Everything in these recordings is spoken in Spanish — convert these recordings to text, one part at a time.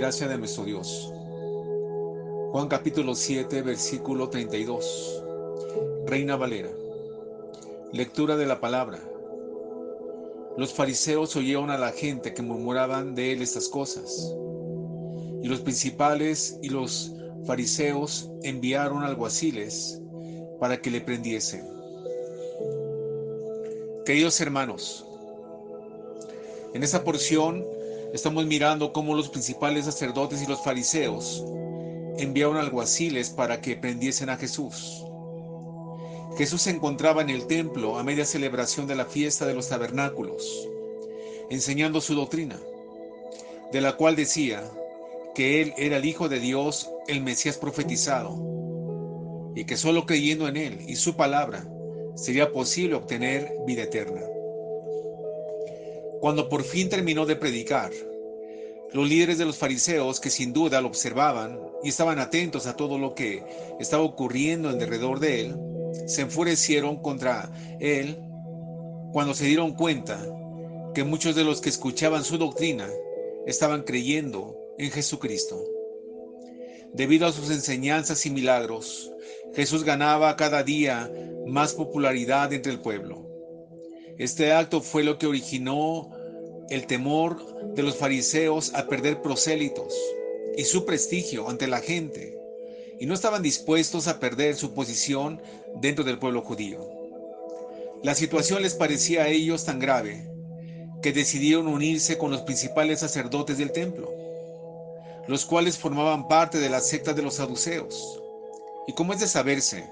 gracia de nuestro Dios. Juan capítulo 7, versículo 32. Reina Valera. Lectura de la palabra. Los fariseos oyeron a la gente que murmuraban de él estas cosas. Y los principales y los fariseos enviaron alguaciles para que le prendiesen. Queridos hermanos, en esta porción estamos mirando cómo los principales sacerdotes y los fariseos enviaron alguaciles para que prendiesen a Jesús. Jesús se encontraba en el templo a media celebración de la fiesta de los tabernáculos, enseñando su doctrina, de la cual decía que él era el Hijo de Dios, el Mesías profetizado, y que solo creyendo en él y su palabra sería posible obtener vida eterna. Cuando por fin terminó de predicar, los líderes de los fariseos, que sin duda lo observaban y estaban atentos a todo lo que estaba ocurriendo alrededor de él, se enfurecieron contra él cuando se dieron cuenta que muchos de los que escuchaban su doctrina estaban creyendo en Jesucristo. Debido a sus enseñanzas y milagros, Jesús ganaba cada día más popularidad entre el pueblo. Este acto fue lo que originó el temor de los fariseos a perder prosélitos y su prestigio ante la gente, y no estaban dispuestos a perder su posición dentro del pueblo judío. La situación les parecía a ellos tan grave que decidieron unirse con los principales sacerdotes del templo, los cuales formaban parte de la secta de los saduceos. Y como es de saberse,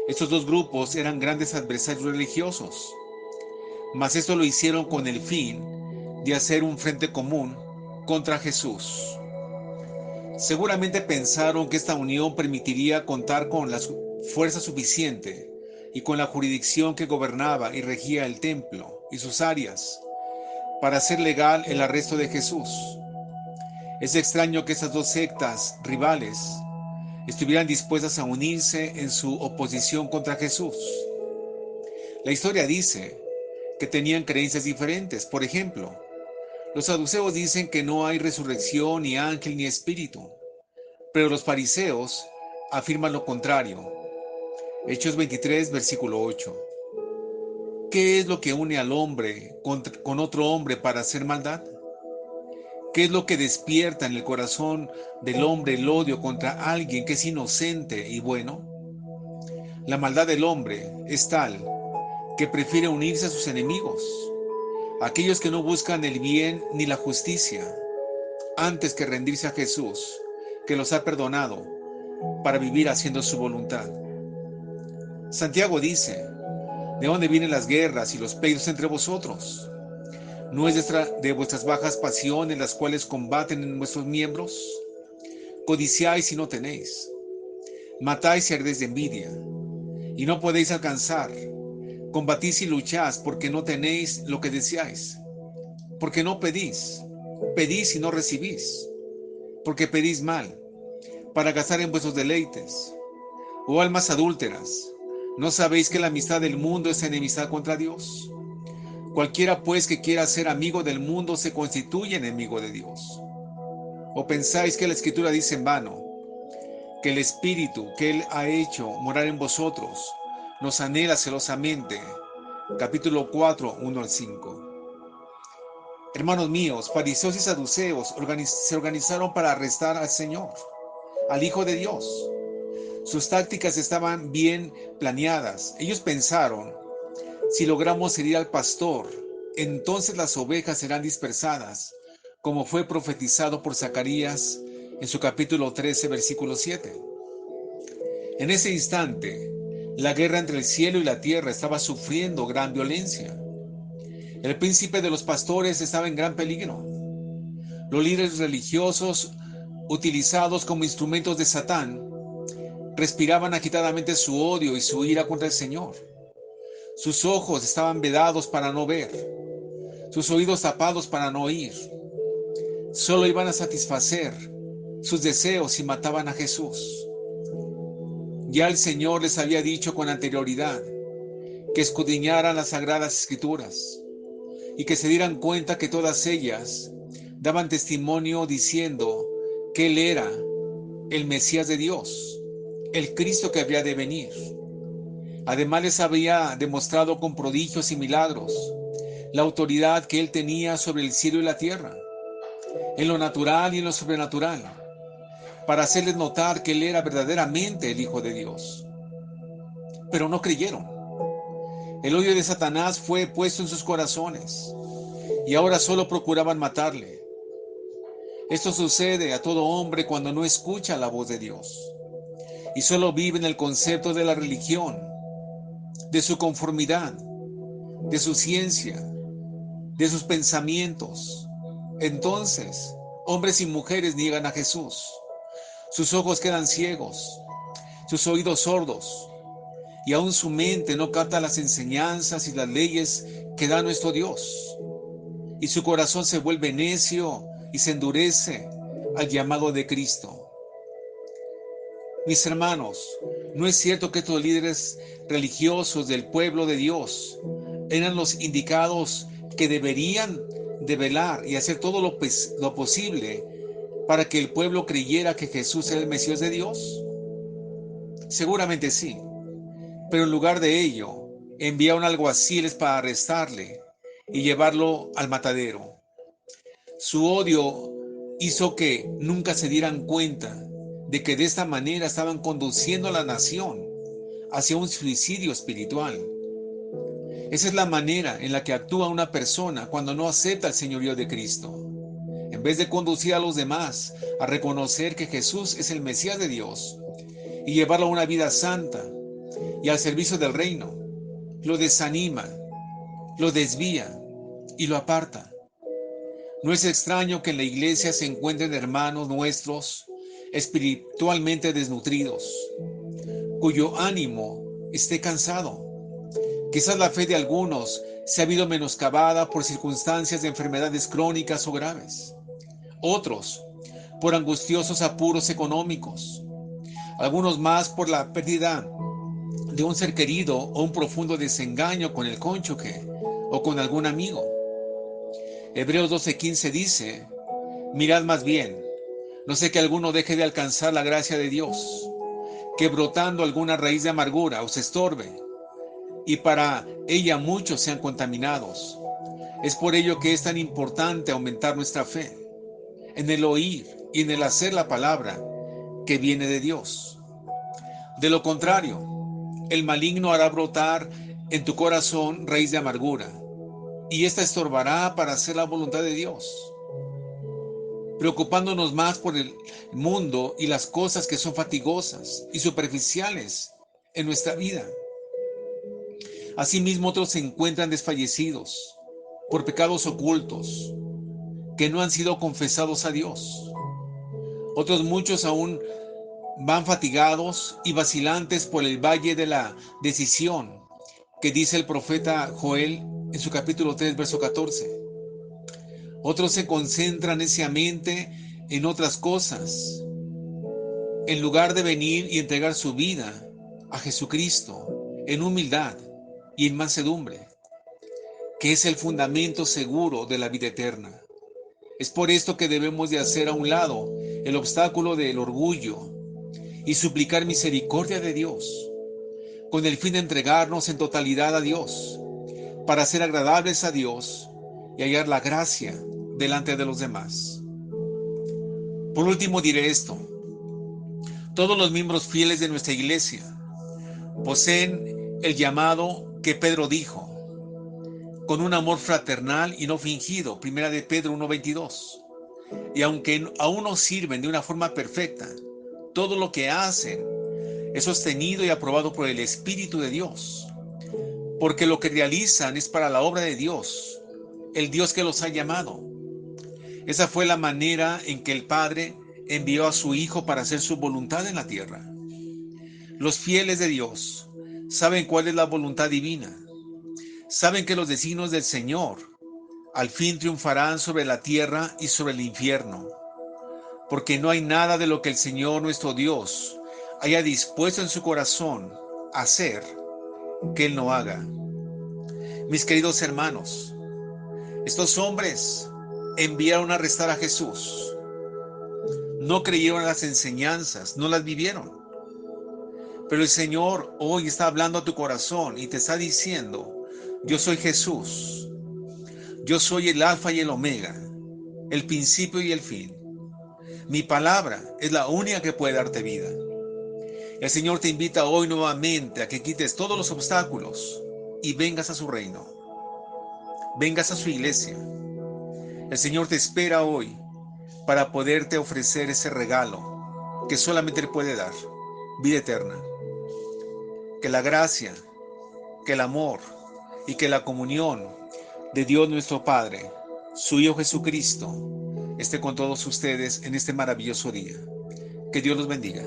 estos dos grupos eran grandes adversarios religiosos, mas esto lo hicieron con el fin de hacer un frente común contra Jesús. Seguramente pensaron que esta unión permitiría contar con la fuerza suficiente y con la jurisdicción que gobernaba y regía el templo y sus áreas para hacer legal el arresto de Jesús. Es extraño que estas dos sectas rivales estuvieran dispuestas a unirse en su oposición contra Jesús. La historia dice que tenían creencias diferentes. Por ejemplo, los saduceos dicen que no hay resurrección, ni ángel, ni espíritu, pero los fariseos afirman lo contrario. Hechos 23, versículo 8. ¿Qué es lo que une al hombre con otro hombre para hacer maldad? ¿Qué es lo que despierta en el corazón del hombre el odio contra alguien que es inocente y bueno? La maldad del hombre es tal que prefiere unirse a sus enemigos, aquellos que no buscan el bien ni la justicia, antes que rendirse a Jesús, que los ha perdonado, para vivir haciendo su voluntad. Santiago dice: ¿de dónde vienen las guerras y los pleitos entre vosotros? ¿No es de vuestras bajas pasiones las cuales combaten en vuestros miembros? Codiciáis y no tenéis, matáis y ardéis de envidia, y no podéis alcanzar. Combatís y lucháis porque no tenéis lo que deseáis, porque no pedís. Pedís y no recibís, porque pedís mal, para gastar en vuestros deleites. Oh almas adúlteras, ¿no sabéis que la amistad del mundo es enemistad contra Dios? Cualquiera pues que quiera ser amigo del mundo se constituye enemigo de Dios. ¿O pensáis que la Escritura dice en vano que el Espíritu que Él ha hecho morar en vosotros nos anhela celosamente? Capítulo 4, 1 al 5. Hermanos míos, fariseos y saduceos se organizaron para arrestar al Señor, al Hijo de Dios. Sus tácticas estaban bien planeadas. Ellos pensaron: si logramos herir al pastor, entonces las ovejas serán dispersadas, como fue profetizado por Zacarías en su capítulo 13, versículo 7. En ese instante, la guerra entre el cielo y la tierra estaba sufriendo gran violencia. El príncipe de los pastores estaba en gran peligro. Los líderes religiosos, utilizados como instrumentos de Satán, respiraban agitadamente su odio y su ira contra el Señor. Sus ojos estaban vedados para no ver, sus oídos tapados para no oír. Solo iban a satisfacer sus deseos si mataban a Jesús. Ya el Señor les había dicho con anterioridad que escudriñaran las sagradas escrituras y que se dieran cuenta que todas ellas daban testimonio diciendo que Él era el Mesías de Dios, el Cristo que había de venir. Además les había demostrado con prodigios y milagros la autoridad que Él tenía sobre el cielo y la tierra, en lo natural y en lo sobrenatural, para hacerles notar que Él era verdaderamente el Hijo de Dios. Pero no creyeron. El odio de Satanás fue puesto en sus corazones y ahora solo procuraban matarle. Esto sucede a todo hombre cuando no escucha la voz de Dios y solo vive en el concepto de la religión, de su conformidad, de su ciencia, de sus pensamientos. Entonces, hombres y mujeres niegan a Jesús. Sus ojos quedan ciegos, sus oídos sordos, y aún su mente no capta las enseñanzas y las leyes que da nuestro Dios. Y su corazón se vuelve necio y se endurece al llamado de Cristo. Mis hermanos, no es cierto que estos líderes religiosos del pueblo de Dios eran los indicados que deberían de velar y hacer todo lo posible para que el pueblo creyera que Jesús era el Mesías de Dios. Seguramente sí, pero en lugar de ello, enviaron alguaciles para arrestarle y llevarlo al matadero. Su odio hizo que nunca se dieran cuenta de que de esta manera estaban conduciendo a la nación hacia un suicidio espiritual. Esa es la manera en la que actúa una persona cuando no acepta el señorío de Cristo. En vez de conducir a los demás a reconocer que Jesús es el Mesías de Dios y llevarlo a una vida santa y al servicio del reino, lo desanima, lo desvía y lo aparta. No es extraño que en la iglesia se encuentren hermanos nuestros espiritualmente desnutridos, cuyo ánimo esté cansado. Quizás la fe de algunos se ha habido menoscabada por circunstancias de enfermedades crónicas o graves. Otros, por angustiosos apuros económicos. Algunos más por la pérdida de un ser querido o un profundo desengaño con el cónyuge o con algún amigo. Hebreos 12:15 dice: mirad más bien, no sé que alguno deje de alcanzar la gracia de Dios, que brotando alguna raíz de amargura os estorbe, y para ella muchos sean contaminados. Es por ello que es tan importante aumentar nuestra fe, en el oír y en el hacer la palabra que viene de Dios. De lo contrario, el maligno hará brotar en tu corazón raíz de amargura, y esta estorbará para hacer la voluntad de Dios, preocupándonos más por el mundo y las cosas que son fatigosas y superficiales en nuestra vida. Asimismo, otros se encuentran desfallecidos por pecados ocultos que no han sido confesados a Dios. Otros muchos aún van fatigados y vacilantes por el valle de la decisión, que dice el profeta Joel en su capítulo 3, verso 14. Otros se concentran neciamente en otras cosas, en lugar de venir y entregar su vida a Jesucristo en humildad y en mansedumbre, que es el fundamento seguro de la vida eterna. Es por esto que debemos de hacer a un lado el obstáculo del orgullo y suplicar misericordia de Dios, con el fin de entregarnos en totalidad a Dios, para ser agradables a Dios y hallar la gracia delante de los demás. Por último diré esto: todos los miembros fieles de nuestra iglesia poseen el llamado que Pedro dijo, con un amor fraternal y no fingido, 1 de Pedro 1:22. Y aunque aún no sirven de una forma perfecta, todo lo que hacen es sostenido y aprobado por el Espíritu de Dios, porque lo que realizan es para la obra de Dios, el Dios que los ha llamado. Esa fue la manera en que el Padre envió a su Hijo para hacer su voluntad en la tierra. Los fieles de Dios saben cuál es la voluntad divina. Saben que los designios del Señor al fin triunfarán sobre la tierra y sobre el infierno, porque no hay nada de lo que el Señor nuestro Dios haya dispuesto en su corazón hacer que Él no haga. Mis queridos hermanos, estos hombres enviaron a arrestar a Jesús. no creyeron las enseñanzas, no las vivieron. Pero el Señor hoy está hablando a tu corazón y te está diciendo: yo soy Jesús, yo soy el Alfa y el Omega, el principio y el fin. Mi palabra es la única que puede darte vida. El Señor te invita hoy nuevamente a que quites todos los obstáculos y vengas a su reino, vengas a su iglesia. El Señor te espera hoy para poderte ofrecer ese regalo que solamente Él puede dar: vida eterna. Que la gracia, que el amor y que la comunión de Dios nuestro Padre, su Hijo Jesucristo, esté con todos ustedes en este maravilloso día. Que Dios los bendiga.